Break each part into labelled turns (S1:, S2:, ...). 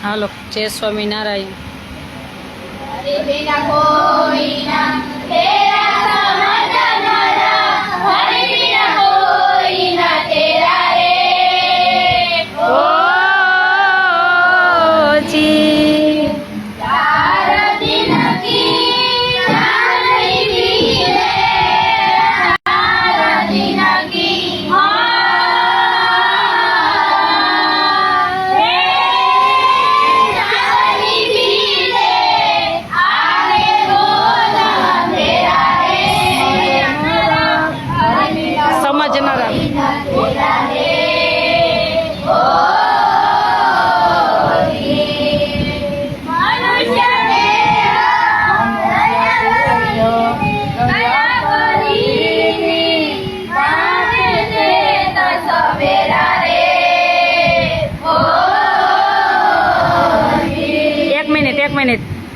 S1: હાલો જય સ્વામિનારાયણ.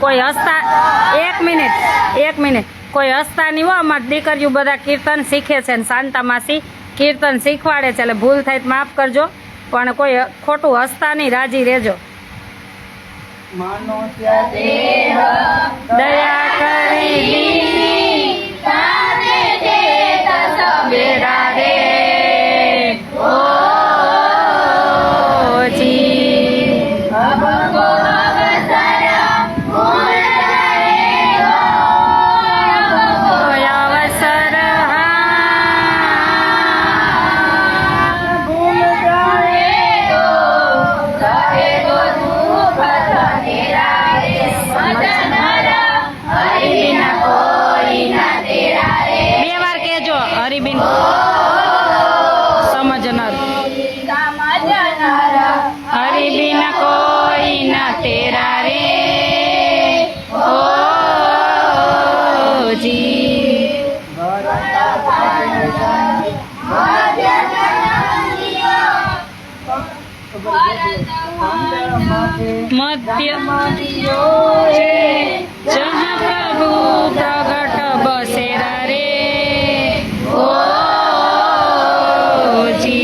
S1: કોઈ હસતા એક મિનિટ કોઈ હસતા નહીં હો. અમારી દીકરીઓ બધા કીર્તન શીખે છે ને શાંતા માસી કીર્તન શીખવાડે છે, એટલે ભૂલ થાય તો માફ કરજો, પણ કોઈ ખોટું હસતા નહીં, રાજી રહેજો. દયા કરી હરિબીન સમજનર હરિબીન કોઈ ના તેરા રે ઓ જી. મધ્ય જहाँ प्रभु प्रगट बसेरा रे ओ जी.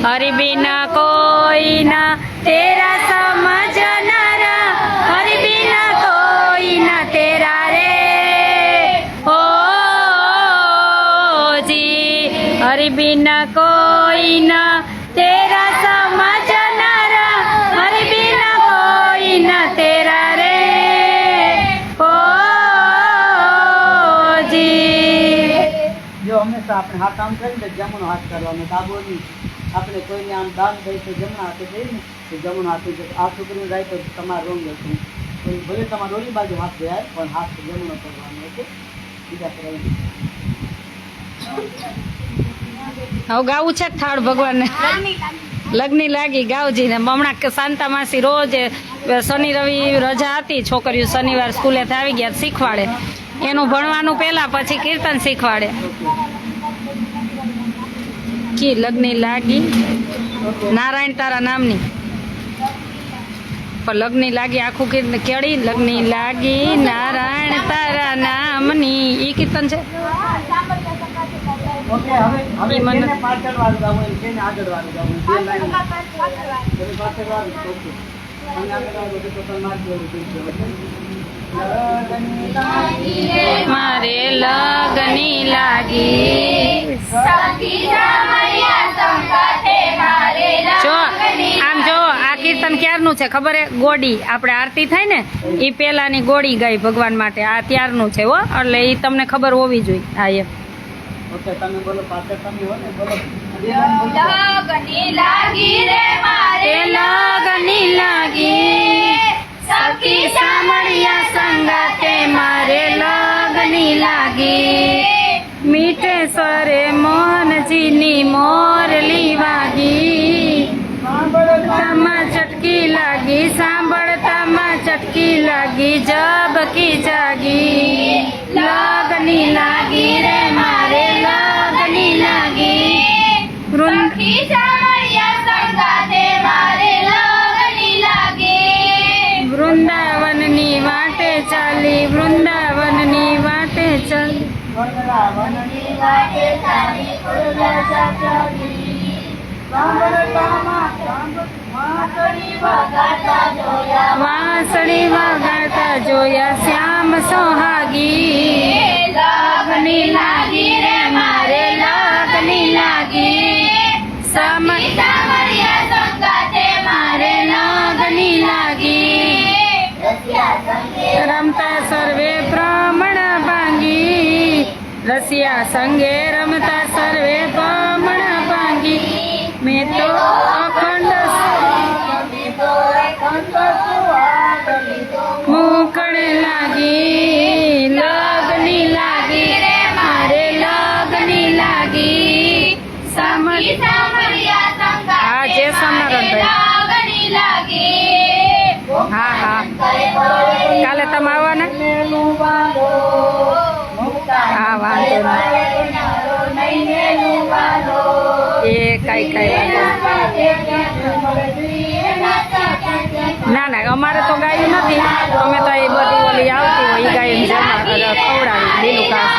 S1: हरि बिना कोई ना तेरा समझनारा, हरि बिना कोई ना तेरा रे ओ जी. हरि बिना कोई ना तेरा समझनारा, हरि बिना कोई ना तेरा रे ओ जी.
S2: जो हमेशा अपने हाथ आम करें जमनो हाथ करवा दाबो नहीं, આપણે કોઈને આમ દાન દઈ તો જમણા હાથે દઈએ ને તો જમણો હાથે આ છોકરીને જાય તો તમારે રોંગ હતું, કોઈ ભલે તમારે ઓલી બાજુ હાથ જાય પણ હાથ જમણો કરવાનો હતો. બીજા કરાવી
S1: હવે ગાવું છે થાળ ભગવાનને લગ્ની લાગી ગાવજીને. હમણાં શાંતા માસી રોજ શનિ રવિ રજા હતી, છોકરીઓ શનિવાર સ્કૂલેથી આવી ગયા શીખવાડે, એનું ભણવાનું પહેલા પછી કીર્તન શીખવાડે. की लग्नी लागी नारायण तारा नामनी पर लग्नी लागी आखू कीर्तन केड़ी लग्नी लागी नारायण तारा नामनी ई कीर्तन छे.
S2: ओके હવે મને પાછળ વાળું ગાવું એમ છે ને આગળ વાળું ગાવું બે લાઈન પાછળ વાળું ઓકે અને આગળ વાળું તો તમારે જેવું છે. લગની લાગી રે
S1: મારે લગની લાગી જો આમ જો આ કીર્તન ક્યારનું છે ખબર હે? ગોડી આપણે આરતી થાય ને એ પેલાની ગોળી ગાય ભગવાન માટે, આ ત્યારનું છે હો, એટલે એ તમને ખબર હોવી જોઈએ. હા એમ
S2: ઓકે તમે બોલો પાછળ તમે હો ને બોલો
S3: લગની લાગી રે મારે
S1: લગની લાગી સખી સામળિયા સંગાતે મારે લગની લાગી મીઠે સ્વરે મોહનજીની મોરલી વાગી સાંભળતામાં ચટકી લાગી સાંભળતામાં ચટકી લાગી જબકી જાગી લગની લાગી રે મારે લગની લાગી
S3: સખી સામળિયા સંગાતે મારે લગની લાગી
S1: વૃંદાવનની વાટે ચાલી વૃંદાવનની વાટે ચાલી
S2: વનરાવનની
S3: વાટે ચાલી ફૂલા ચાચાડી
S2: સાંભળતામાં વાંસળી
S3: વગાડતા જોયા
S1: વાંસળી વગાડતા જોયા શ્યામ સોહાગી
S3: લગની લાગી રે મારે લગની લાગી
S1: સમય
S3: સામળિયા સંગાતે મારે
S1: લગની લાગી રમતા સર્વે ભ્રમણ ભાંગી રસિયા સંગે રમતા સર્વે ભ્રમણ ભાંગી મેં તો અખંડ મૂકણે લાગી લગની લાગી રે મારે લગની લાગી સામળી
S3: સામળિયા સંગાતે
S1: હા, જય સ્વામિનારાયણ ભાઈ.
S3: લગની લાગી
S1: હા હા કાલે તમે આવવાના? હા વાંધો નહીં એ કઈ ના ના અમારે તો ગાયું નથી, અમે તો એ બધી ઓલી આવતી હોય એ ગાયું ખવડાવી લીલું ઘાસ